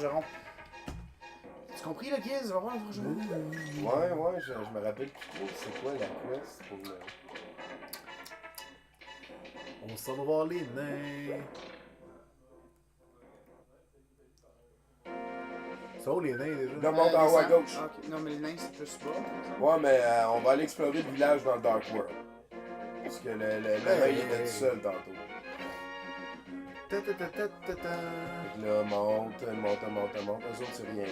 forgeron. Tu compris le Giz? Va voir le forgeron. Ouais, je me rappelle plus trop c'est quoi la quest pour le... On s'en va voir les nains. Ça où les nains déjà? Le monde en haut à gauche. Ah, ok. Non, mais les nains, c'est plus bas. Ouais, mais on va aller explorer le village dans le Dark World. Parce que le nain il était tout seul tantôt. Fait que là, monte. Eux autres, c'est rien.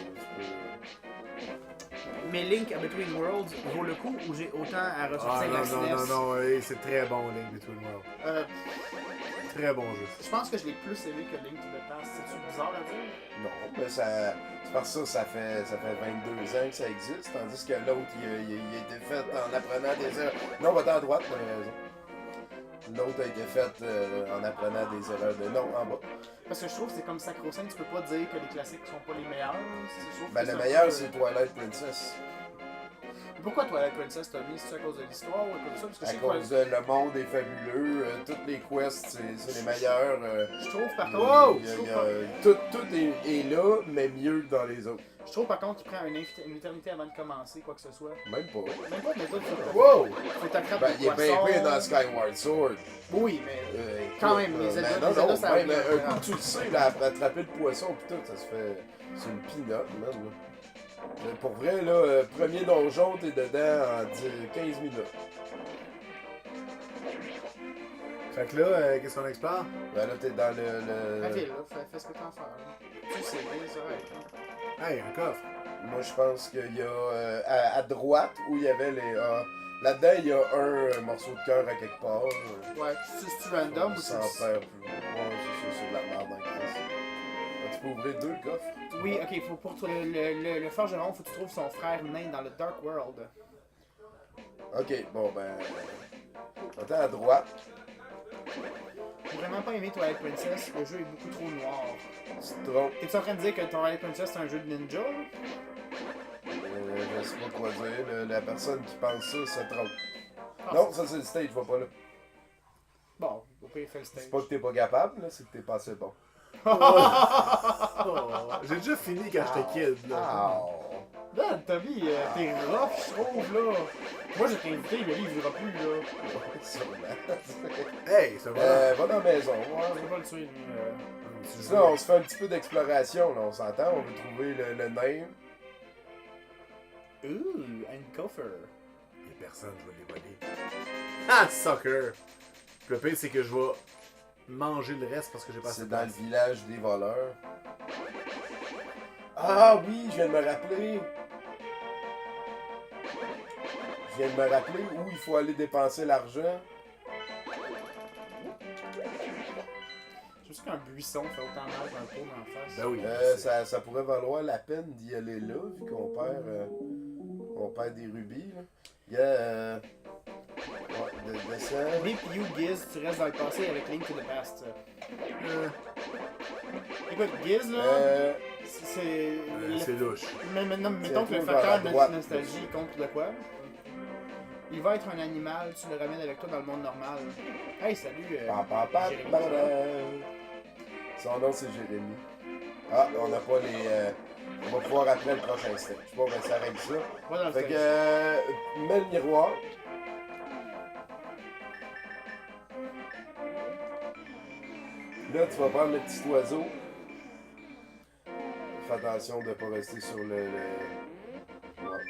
Mais Link à Between Worlds vaut le coup ou j'ai autant à ressortir la SNES? Non, c'est très bon Link Between Worlds. Très bon jeu. Je pense que je l'ai plus aimé que Link to the Past. C'est-tu bizarre à dire? Non, mais ça... C'est parce que ça fait 22 ans que ça existe, tandis que l'autre, il a été fait en apprenant des erreurs. Non, va-t'en à droite, t'as raison. L'autre a été fait en apprenant des erreurs de... Non, en bas. Parce que je trouve que c'est comme sacro-saint, tu peux pas dire que les classiques sont pas les meilleurs. Ben, le meilleur, c'est Twilight Princess. Pourquoi Twilight Princess t'as mis? C'est à cause de l'histoire ou à cause de ça? Parce que je À sais cause de le monde est fabuleux, toutes les quests, c'est les meilleurs. Je trouve par contre. Tout est là, mais mieux que dans les autres. Je trouve par contre qu'il prend une éternité avant de commencer, quoi que ce soit. Même pas. Même pas, mais toi, Wow! faut t'attraper Ben, il est bien pire dans Skyward Sword. Oui, mais quand même, les Zelda, non, ça même un coup, tu le sais, là, attraper le poisson pis tout, ça se fait... C'est une pinotte, man, là. Pour vrai, là, premier donjon, t'es dedans en 15 minutes. Fait que là, qu'est-ce qu'on explore? Ben là, t'es dans le... La ville, là, fais ce que t'en fais. Là. Tu sais, c'est vrai. Hey, un coffre. Moi, je pense qu'il y a à droite où il y avait les... là-dedans, il y a un morceau de cœur à quelque part. Ouais, c'est-tu random ou sans c'est... faire plus. Ouais, c'est de la merde dans le crise. Tu peux ouvrir 2 coffres. Oui, ok, faut pour le forgeron, faut que tu trouves son frère nain dans le Dark World. Ok, bon ben... Attends, à droite. J'ai vraiment pas aimé Twilight Princess, le jeu est beaucoup trop noir. Tu te trompes. T'es-tu en train de dire que Twilight Princess c'est un jeu de ninja? Je sais pas quoi dire. La personne qui pense ça se trompe. Ah, Non, ça c'est le stage, va pas là. Bon, au pire, fait le stage. C'est pas que t'es pas capable, là, c'est que t'es pas assez bon. Oh, j'ai déjà fini quand j'étais kid, là. Ah. Là, Tommy, t'es rough, je trouve, là. Moi, je t'ai invité, mais lui, il vivra plus, là. Hey, ça va. Va dans la maison. Je vais pas le tuer, lui. Sinon, on se fait un petit peu d'exploration, là, on s'entend, on veut trouver le nain. Ooh, un coffer. Les personnes, je vais les voler. Ah, sucker! Le pire, c'est que je vais manger le reste parce que j'ai pas assez C'est de dans le place. village des voleurs. Ah oui, je viens de me rappeler. Je viens de me rappeler où il faut aller dépenser l'argent. Je sais qu'un buisson fait autant mal dans le pot d'en face. Ben oui. Ça pourrait valoir la peine d'y aller là, vu qu'on perd des rubis. Là. Il y a... ouais, descend. Rip you, Giz, tu restes dans le passé avec Link to the Past. Écoute, Giz, là, c'est... C'est louche. Mais maintenant, mettons que le un peu vers facteur la de droite, nostalgie compte de quoi? Il va être un animal, tu le ramènes avec toi dans le monde normal. Hey, salut, Jérémy. Son nom c'est Jérémy. Ah, on n'a pas les... on va pouvoir après le prochain stage. Bon, ben ça règle ça. Va dans le Fait stage. que... mets le miroir. Là, tu vas prendre le petit oiseau. Fais attention de ne pas rester sur le... Ouais.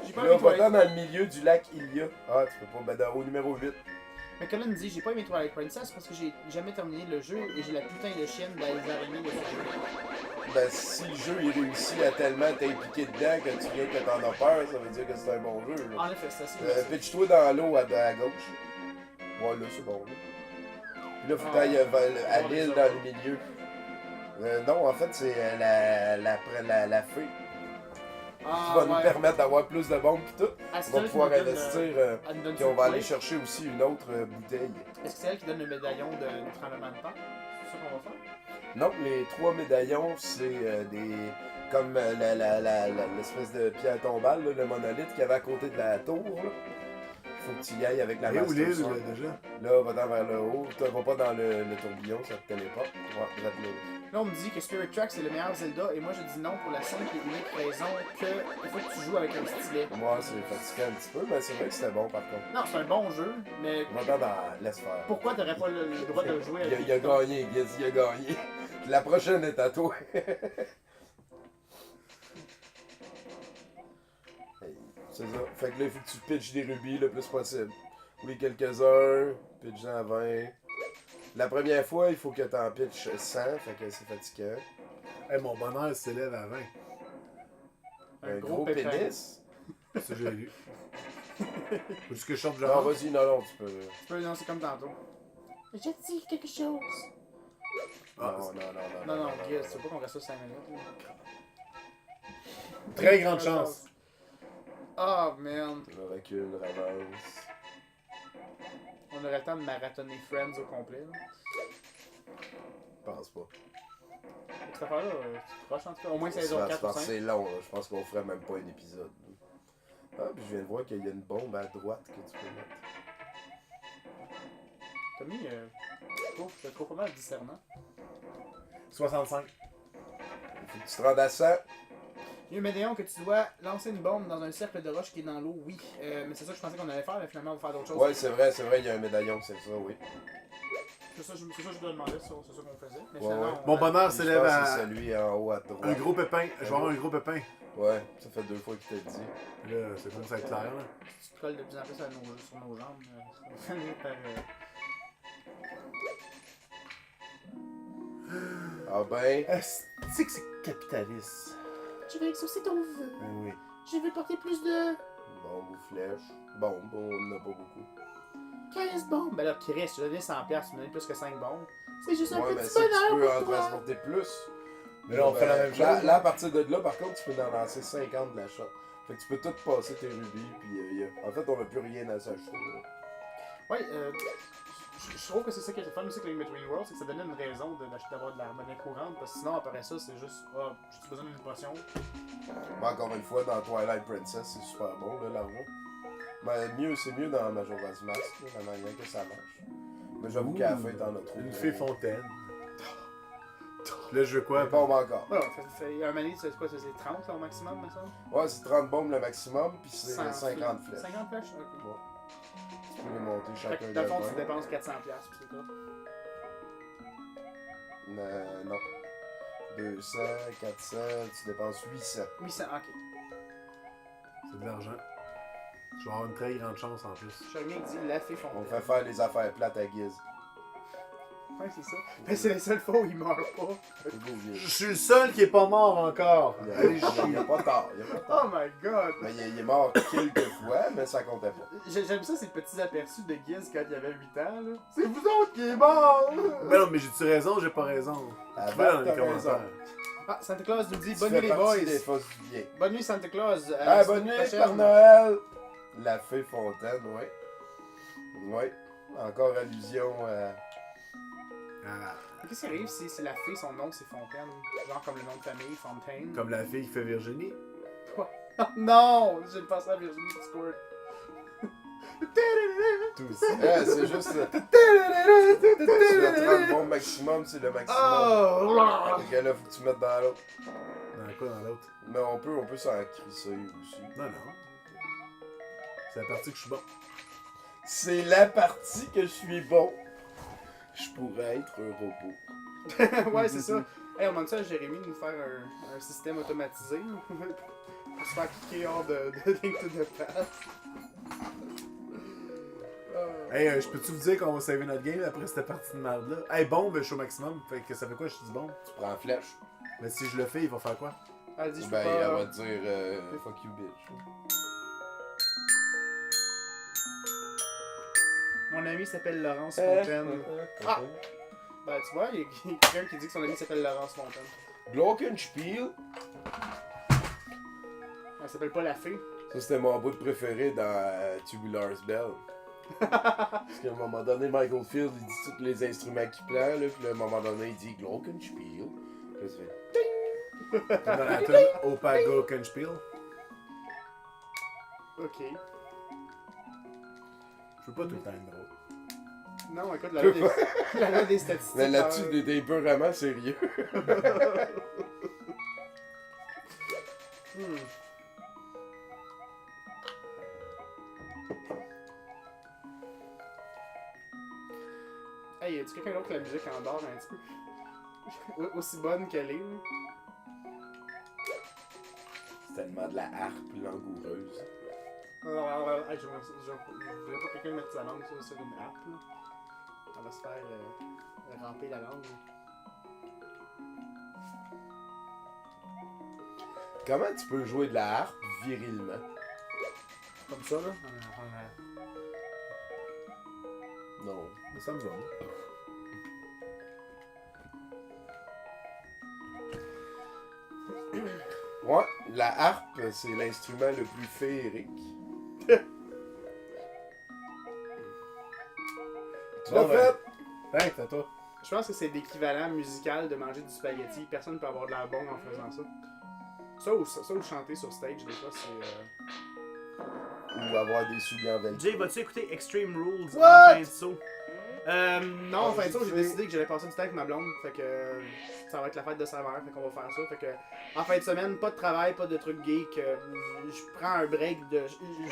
J'ai pas Là, aimé va-t'en Twilight... dans le milieu du lac Ilia. Ah, tu peux pas. Ben, au numéro 8. Mais Colin dit, j'ai pas aimé Twilight Princess parce que j'ai jamais terminé le jeu et j'ai la putain de chienne des araignées de ce jeu. Ben, si le jeu il réussit à tellement t'impliquer dedans que tu viens que t'en as peur, ça veut dire que c'est un bon jeu. Là. En effet, c'est assez Pitch-toi dans l'eau à gauche. Ouais, là, c'est bon. Là. Puis là, faut que t'ailles à l'île dans le milieu. Non, en fait, c'est la fée qui va nous permettre d'avoir plus de bombes pis tout. On va pouvoir investir, puis on va aller chercher aussi une autre bouteille. Est-ce que c'est elle qui donne le médaillon de tremblement de terre? C'est ça qu'on va faire? Non, les 3 médaillons, c'est des... Comme l'espèce de pierre tombale, là, le monolithe qu'il y avait à côté de la tour. Là. faut que tu y ailles avec la Et où Master l'île, Sword. déjà? Là, va-t'en vers le haut. Tu vas pas dans le tourbillon, ça te téléporte. Ouais, là. Là, on me dit que Spirit Tracks c'est le meilleur Zelda, et moi je dis non pour la simple et unique raison que il faut que tu joues avec un stylet. Moi, c'est fatigant un petit peu, mais c'est vrai que c'était bon par contre. Non, c'est un bon jeu, mais Va-t'en dans. Laisse faire. pourquoi t'aurais pas le droit de jouer avec Il a gagné, Giz, il a gagné. La prochaine est à toi. C'est ça. Fait que là, il faut que tu pitches des rubis le plus possible. Oui, quelques-uns, pitch-en à 20. La première fois, il faut que t'en pitches 100, fait que c'est fatigant. Hey, mon bonheur s'élève à 20. Un gros pénis. Ça, j'ai lu. Faut-tu que je chante Non, genre? vas-y, non, tu peux. Tu peux, non, c'est comme tantôt. Je dis quelque chose. Ah, Non, Guy, tu sais pas qu'on reste ça 5 minutes. très grande chance. Oh man. Je recule, avance. On aurait le temps de marathonner Friends au complet. Là. Je pense pas. Cette affaire-là, tu proches en tout cas. Au moins saison C'est 4 ou parce que 5. c'est long, là. Je pense qu'on ferait même pas un épisode. Ah, puis je viens de voir qu'il y a une bombe à droite que tu peux mettre. T'as mis. Je trouve pas mal discernant. 65. Il faut que tu te rendes à 100. Il y a un médaillon que tu dois lancer une bombe dans un cercle de roche qui est dans l'eau, oui. Mais c'est ça que je pensais qu'on allait faire, mais finalement on va faire d'autres choses. Ouais, c'est vrai, il y a un médaillon, c'est ça, oui. C'est ça que je te demandais, c'est ça qu'on faisait. Mais Ouais, finalement, ouais. on- Mon bonheur Puis je s'élève pense que à c'est celui en haut à droite. un gros pépin. Je vais avoir un gros pépin. Ouais, ça fait 2 fois qu'il t'a dit. Là, c'est comme ça à être clair, là. Tu te colles de plus en plus sur nos jambes. Ça va finir par. Ah ben. Tu sais que c'est capitaliste. Je vais exaucer ton vœu. Ben oui. Je vais porter plus de Bombe ou flèche. Bombe, on en a pas beaucoup. 15 bombes. Ben là, Chris, tu donnes 100$, tu me donnes plus que 5 bombes. C'est juste un Ouais, mais petit si tu bonheur peux en pour toi. transporter plus. Mais là, on fait la même chose. Là, à partir de là, par contre, tu peux en lancer 50 de la shot. Fait que tu peux tout passer tes rubis, puis en fait, on n'a plus rien à s'acheter. là. Ouais, je trouve que c'est ça qui est le fun aussi avec les Metroid World, c'est que ça donnait une raison d'avoir de la monnaie courante, parce que sinon, après ça, c'est juste, j'ai besoin d'une potion. Mais encore une fois, dans Twilight Princess, c'est super bon, là, l'argent. Mais c'est mieux dans Majora's Mask, là, la manière que ça marche. Mais j'avoue qu'à la fin, t'en as trop. Une fée fontaine. Là, je veux quoi? Pas bombe encore. Voilà, un mané, c'est quoi, c'est 30 là, au maximum, mais ça? Ouais, c'est 30 bombes le maximum, puis c'est 100 50 flèches. 50 flèches? Ok. Ouais. Tu peux les monter Fait chacun que, de dans le fond, tu 20. dépenses 400$, puis c'est tout. Non. 200, 400, tu dépenses 800. 800, ok. C'est de l'argent. Je vais avoir une très grande chance en plus. Je bien dit la fée On fontaine. fait faire les affaires plates à Giz. Ouais, c'est ça. Mais c'est la seule fois où il meurt pas. C'est beau, Je Giz. suis le seul qui est pas mort encore. Allez, Il y a pas tard, il y a pas tard. Oh my god! Mais il est mort quelques fois, mais ça comptait pas. J'aime ça, ces petits aperçus de Giz quand il avait 8 ans, là. C'est vous autres qui est mort! Ben non, mais j'ai-tu raison, j'ai pas raison. Écrivez dans les t'as raison. commentaires. Ah, Santa Claus nous dit Tu bonne fais nuit les boys! partie des forces du bien. Bonne nuit Santa Claus! Ah, bonne nuit, prochaine. Père Noël! La fée fontaine, ouais. Ouais. Encore allusion à... Ah, Qu'est-ce qui arrive si la fée, son nom c'est Fontaine? Genre comme le nom de famille, Fontaine? comme la fille qui fait Virginie. Quoi? Oh non! J'ai pensé à Virginie Discord. Tout ça. C'est juste... Tu mets 30 bombes maximum, c'est le maximum. Oh! Fait que là, faut que tu mettes dans l'autre. Dans quoi, dans l'autre? Mais on peut s'en crisser aussi. Non, non. C'est la partie que je suis bon. C'est la partie que je suis bon. Je pourrais être un robot. Ouais, c'est ça. Hey, on demande ça à Jérémy de nous faire un système automatisé pour se faire cliquer hors de Link to the Past. Hey, je peux-tu vous dire qu'on va sauver notre game après cette partie de merde-là? Hey, bombe, je suis au maximum. Fait que ça fait quoi, je dis bombe? Tu prends flèche. Mais si je le fais, il va faire quoi? Elle dit, je peux Ben, pas... elle va te dire fuck you, bitch. Mon ami s'appelle Laurence Fontaine. Ah! Ben, tu vois, il y a quelqu'un qui dit que son ami s'appelle Laurence Fontaine. Glockenspiel. Elle s'appelle pas la fée. Ça, c'était mon bout préféré dans Tubular's Bell. Parce qu'à un moment donné, Michael Field, il dit tous les instruments qu'il prend, là, puis là, à un moment donné, il dit Glockenspiel. Puis là, ça fait... Dans la tune Opa Glockenspiel. Ok. Je peux pas tout le temps être drôle. Non, écoute, la loi des, la loi des statistiques. Mais là-dessus, t'es pas vraiment sérieux. Hmm. Hey, y a-tu quelqu'un d'autre que la musique en dort un petit peu? Aussi bonne qu'elle est, là. C'est tellement de la harpe langoureuse. Hey, je voudrais pas quelqu'un mettre sa langue sur une harpe, là. On va se faire ramper la langue. Comment tu peux jouer de la harpe virilement? Comme ça, là. Non. Mais ça me va. Ouais, la harpe, c'est l'instrument le plus féerique. Tu l'as Bon, fait? Thanks, à toi. Je pense que c'est l'équivalent musical de manger du spaghetti. Personne ne peut avoir de la bombe en faisant ça. Ça ou chanter sur stage, des fois, c'est. Ou avoir des souliers en velcro. Jay, vas-tu écouter Extreme Rules What? en fin de saut? Non, en Ah, fin de saut, j'ai j'ai décidé que j'allais passer du temps avec ma blonde. Fait que ça va être la fête de sa mère, fait qu'on va faire ça. Fait que en fin de semaine, pas de travail, pas de trucs geek. Je prends un break de.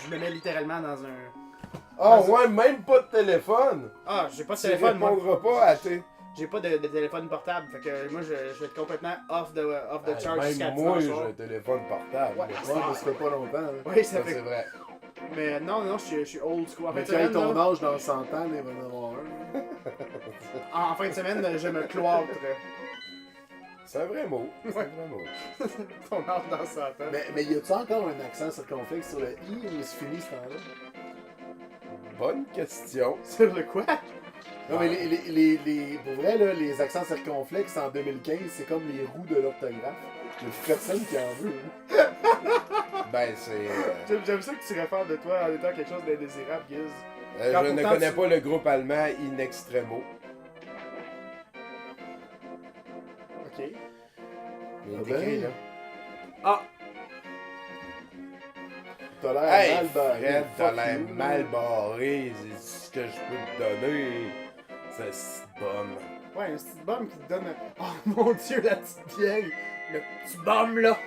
Je me mets littéralement dans un. Ah ouais, même pas de téléphone! Ah, j'ai pas de Tu téléphone, moi. répondras pas à tes... J'ai pas de téléphone portable. Fait que moi, je vais être complètement off the charge jusqu'à Même moi, dimanche j'ai soir. un téléphone portable. Ouais. Ouais, mais ça fait pas longtemps. Hein. Oui, ça Ça, fait. c'est vrai. Mais non, je suis old school. En fin Mais de quand il semaine, ton là, âge dans 100 ans, il va en avoir un. en fin de semaine, je me cloître. C'est un vrai mot. C'est un vrai mot. Ton âge dans 100 ans. Mais y a-tu encore un accent circonflexe sur le i ou c'est fini ce temps-là? Bonne question. Sur le quoi? Non, mais pour vrai, là, les accents circonflexes en 2015, c'est comme les roues de l'orthographe. Il y a plus personne qui en veut. Hein. Ben, c'est... J'aime ça que tu réfères de toi en étant quelque chose d'indésirable, Giz. je Quand ne pourtant, connais tu- pas le groupe allemand In Extremo. Ok. Il est Ah écrit, ben. là. Ah! T'as l'air Hey, mal barré. Fred, t'as Fuck l'air you. mal barré. C'est ce que je peux te donner. C'est si bonne. Ouais, un petit bum qui te donne. Oh mon dieu, la petite vieille! Le petit bum là!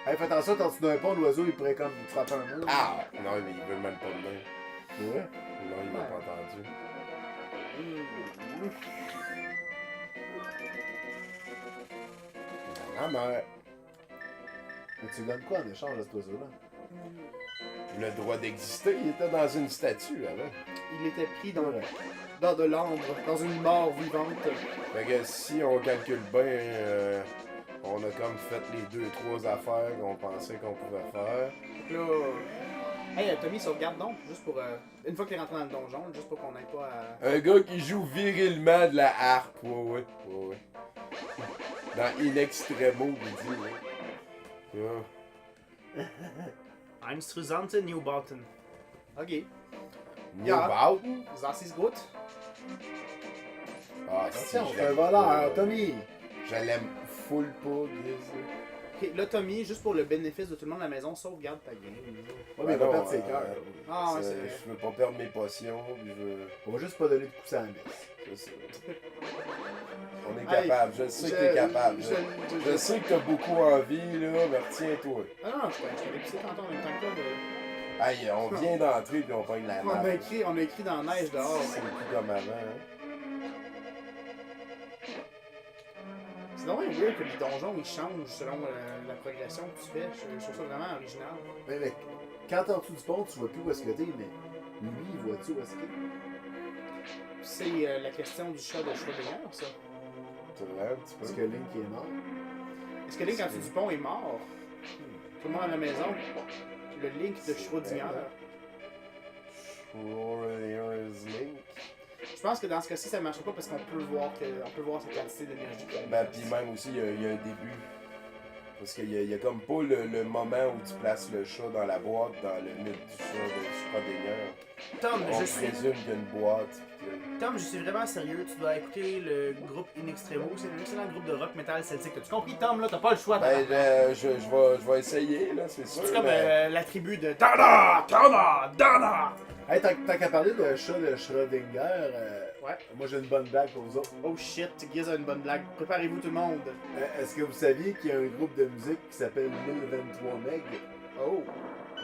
Hey, fais attention, quand tu donnes pas un oiseau, il pourrait comme frapper un mur. Ah! Non, mais il veut même pas le dire. Ouais. Non, il m'a Ouais. pas entendu. Ah, mais Mais tu donnes quoi en échange à cet oiseau-là? le droit d'exister, il était dans une statue avant. Il était pris dans, Ouais. dans de l'ambre, dans une mort vivante. Fait que si on calcule bien, on a comme fait les 2-3 affaires qu'on pensait qu'on pouvait faire. Donc là. Hey, Tommy, sauvegarde donc, juste pour. Une fois qu'il est rentré dans le donjon, juste pour qu'on n'aille pas à. Un gars qui joue virilement de la harpe, ouais. Dans In Extremo, il dit, ouais. Yeah. Einstrusante Newbauten. Ok. Newbauten? Das ist gut. Ah, si, Attention, je c'est un l'aime voleur, pas. Tommy! Je l'aime full pas, Giz. Ok, là, Tommy, juste pour le bénéfice de tout le monde à la maison, sauvegarde ta game. Ouais, mais il va non, perdre ses cœurs. Ah, ouais, c'est vrai. Je veux pas perdre mes potions, puis je veux... On va juste pas donner de coups à la messe. Je sais. On est Hey, capable, je sais que t'es capable. Je je- sais que t'as beaucoup envie, là, mais retiens-toi. Ah non, je t'ai écouté tantôt en même temps que toi. Hey, on vient d'entrer puis on pogne la On a map. écrit dans la neige dehors. C'est plus comme avant, hein. C'est vraiment weird que les donjons ils changent selon la progression que tu fais. Je trouve ça vraiment original. Mais quand t'es en dessous du pont, tu vois plus où est-ce que t'es, mais lui, il voit-tu où est-ce qu'il est? C'est la question du chat de Schrödinger, ça. Tu vois, un petit peu. Parce que Link est mort. Est-ce que Link en dessous du pont est mort? Tout le monde à la maison. Le Link de Schrödinger. Schrödinger's Link. Je pense que dans ce cas-ci, ça ne marchera pas parce qu'on peut voir sa quantité d'énergie. Ben, pis même aussi, il y a un début. Parce qu'il y a comme pas le moment où tu places le chat dans la boîte, dans le mythe du chat de Schrödinger. Tom, On présume qu'il y a une boîte. Tom, je suis vraiment sérieux. Tu dois écouter le groupe In Extremo. C'est un excellent groupe de rock metal celtique. T'as-tu compris, Tom? Là, t'as pas le choix. Ben, je vais essayer, là, c'est sûr. C'est comme mais... la tribu de Dana! Dana! Dana! Hey, tant qu'à parler de chat de Schrödinger, Ouais. moi j'ai une bonne blague pour vous autres. Oh shit, Giz a une bonne blague. Préparez-vous tout le monde. Est-ce que vous saviez qu'il y a un groupe de musique qui s'appelle 1023 Meg? Oh.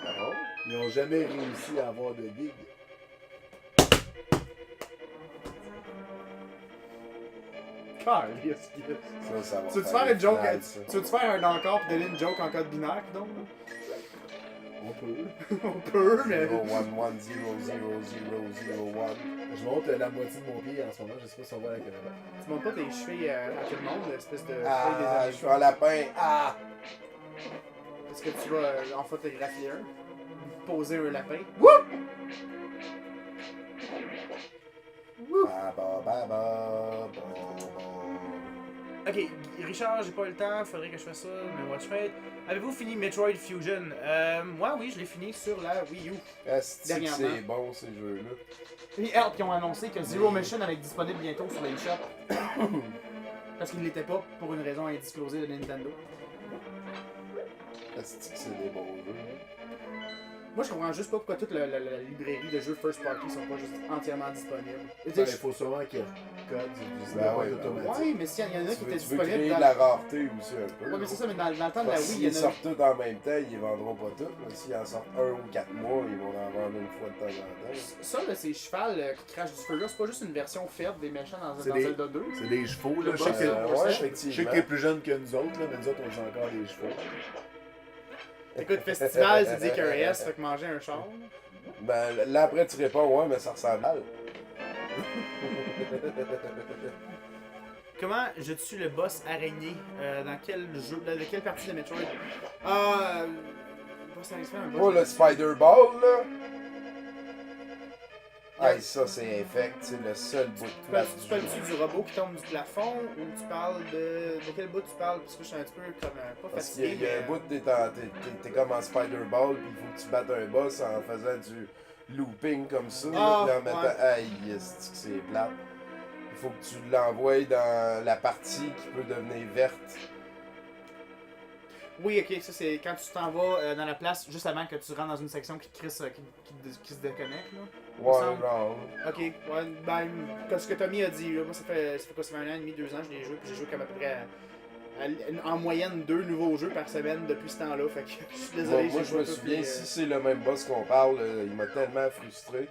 Ah, Ils n'ont jamais réussi à avoir de gig. Calice, Giz. ça va Tu veux-tu faire une joke? final, ça. Tu veux-tu faire un encore pis donner une joke en code binaire, donc? On peut. On peut, mais. 011 00001. Je monte la moitié de mon pied en ce moment, je sais pas si on voit la caméra. Tu montes pas tes chevilles à tout le monde, espèce de. Ah, feuille je suis un lapin. Ah! Est-ce que tu vas en photographier un? Poser un lapin? Ok, Richard, j'ai pas eu le temps, faudrait que je fasse ça, mais watch fate. Avez-vous fini Metroid Fusion? Moi, oui, je l'ai fini sur la Wii U. Est-ce que Dernièrement. c'est bon ces jeux-là? Puis Help, qui ont annoncé que Zero Mission allait être disponible bientôt sur l'eShop. Parce qu'il l'était pas pour une raison indisclosée de Nintendo. Est-ce que c'est des bons jeux? Hein? Moi, je comprends juste pas pourquoi toute la librairie de jeux first party sont pas juste entièrement disponibles. Il faut sûrement qu'il y ait un code, c'est Ben ouais, automatique. Ouais, mais s'il y en a qui Tu veux étaient créer disponibles de dans... la rareté aussi un peu. Ouais, mais c'est ça, mais dans le temps de la Parce Wii, s'ils il y en a... sortent tous en même temps, ils vendront pas tous. Mais s'ils en sortent 1 ou 4 mois, ils vont en vendre une fois de temps en temps. Ça, là, c'est cheval qui crache du feu là, c'est pas juste une version faible des méchants dans C'est dans des- Zelda 2. C'est des chevaux, là. Le Je sais boss, que ouais, ouais, je sais effectivement. que t'es plus jeune que nous autres, là, mais nous autres, on est encore des chevaux. Écoute, festival, c'est dit qu'un S, fait que manger un char. Ben là après tu réponds ouais mais ça ressemble mal. Comment je tue le boss araignée dans quel jeu, dans quelle partie de Metroid? Ah, boss araignée, c'est un boss. Oh le Spider Ball là. Ah ça c'est infect, c'est le seul bout de place Tu parles-tu du robot qui tombe du plafond ou tu parles de quel bout tu parles? Parce que je suis un petit peu comme pas Parce fatigué. qu'il y a un bout t'es comme en Spider Ball puis il faut que tu battes un boss en faisant du looping comme ça. Ah, là, puis en mettant ouais. aïe c'est plate. Il faut que tu l'envoies dans la partie qui peut devenir verte. Oui, ok, ça c'est quand tu t'en vas dans la place juste avant que tu rentres dans une section qui se déconnecte là. Ouais, semble. genre. Ok, ouais, ben, comme ce que Tommy a dit, là, moi ça fait quoi, ça fait 1 an et demi, 2 ans que je l'ai joué, puis j'ai joué comme à peu près en moyenne 2 nouveaux jeux par semaine depuis ce temps-là, fait que je suis désolé. Moi j'ai je me pas tous souviens, les, si c'est le même boss qu'on parle, il m'a tellement frustré.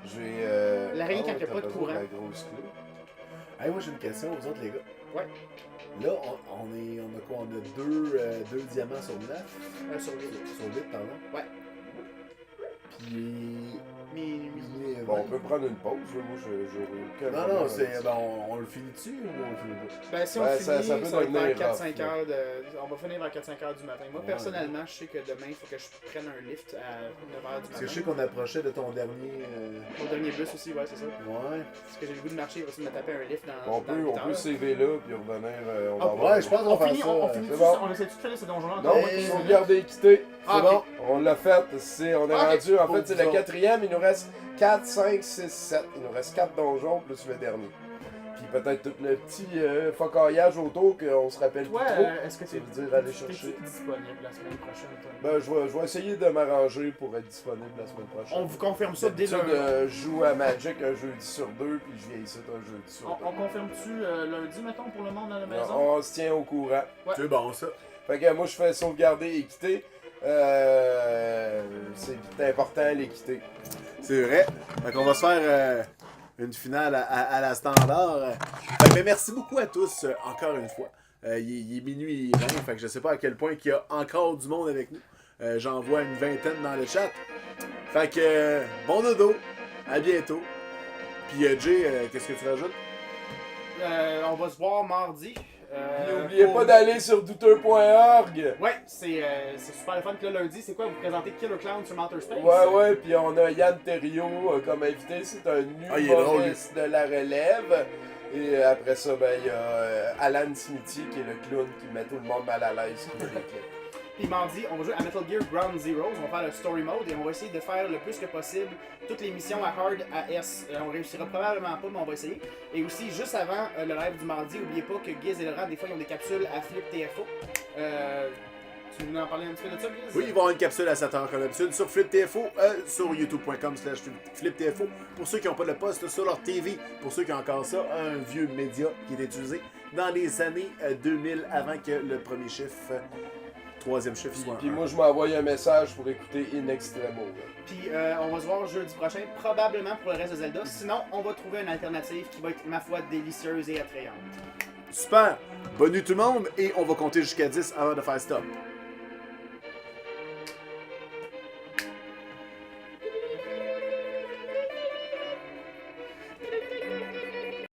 J'ai. L'araignée quand il y a t'as pas de besoin courant. la grosse clé. Hey, moi j'ai une question aux autres, les gars. Ouais. Là, on a quoi? On a deux diamants sur 9? sur 8. Sur 8, pardon. Ouais. Puis. Bon, on peut prendre une pause, là. Moi j'ai aucun Non, problème non, avec c'est. ça. Ben, on le finit dessus ou on le finit pas? Ben si on Ben, finit, ça ça, peut va être devenir vers rough, 4-5 là. heures de... On va finir vers 4-5 heures du matin. Moi Ouais. personnellement, je sais que demain, il faut que je prenne un lift à 9h du Parce que je sais matin. qu'on approchait de ton dernier. Mon dernier bus aussi, ouais, c'est ça. Ouais. Parce que j'ai le goût de marcher, il va essayer de me taper un lift dans On peut 8 heures. sauver là, puis revenir. On va Ah, voir. Ouais, je pense qu'on On va finit, faire ça. on finit c'est tout bon. ça, on essaie de finir ce donjon-là Non, encore. Et- sauvegarder et quitter. Ah, C'est ok. bon. On l'a fait, on est Ok. rendu, en Pour fait c'est vous le autres. 4e, il nous reste 4, 5, 6, 7. Il nous reste 4 donjons plus le dernier. Puis peut-être tout le petit focaillage autour qu'on se rappelle Toi, plus trop. est-ce que Ça tu veut dire aller chercher. es disponible la semaine prochaine, toi? Ben, je vais essayer de m'arranger pour être disponible la semaine prochaine. On vous confirme ça dès D'habitude, lundi. je joue à Magic un jeudi sur 2, puis je viens ici un jeudi sur 2. On confirme-tu lundi, mettons, pour le monde à la maison? On se tient au courant. Ouais. C'est bon, ça. Fait que moi, je fais sauvegarder et quitter. C'est important l'équité. C'est vrai. Fait qu'on va se faire une finale à la standard. Fait que, ben, merci beaucoup à tous, encore une fois. Il est minuit 20, fait que je sais pas à quel point il y a encore du monde avec nous. J'en vois une vingtaine dans le chat. Fait que bon dodo, à bientôt. Puis Jay, qu'est-ce que tu rajoutes? On va se voir mardi. N'oubliez pour- pas d'aller sur douteux.org. Ouais, c'est super le fun. Puis là, lundi, c'est quoi? Vous présentez Killer Clown sur Outer Space? Ouais, puis on a Yann Terriot comme invité. C'est un Ah, il est drôle, humoriste de la relève. Et après ça, ben, il y a Alan Smithy qui est le clown qui met tout le monde mal à l'aise. Qui met des clips. Puis mardi, on va jouer à Metal Gear Ground Zeroes, on va faire le story mode et on va essayer de faire le plus que possible toutes les missions à hard à S. On réussira probablement pas, mais on va essayer. Et aussi, juste avant le live du mardi, n'oubliez pas que Giz et Laurent, des fois, ils ont des capsules à Flip TFO. Tu veux nous en parler un petit peu de ça, Giz? Oui, il va y avoir une capsule à 7h comme d'habitude sur FlipTFO, sur youtube.com/FlipTFO. Pour ceux qui n'ont pas le poste sur leur TV, pour ceux qui ont encore ça, un vieux média qui est utilisé dans les années 2000 avant que le premier chiffre, troisième chiffre soit. Puis moi, je m'envoie un message pour écouter In Extremo. Puis on va se voir jeudi prochain, probablement pour le reste de Zelda. Sinon, on va trouver une alternative qui va être, ma foi, délicieuse et attrayante. Super! Bonne nuit tout le monde et on va compter jusqu'à 10 avant de faire stop.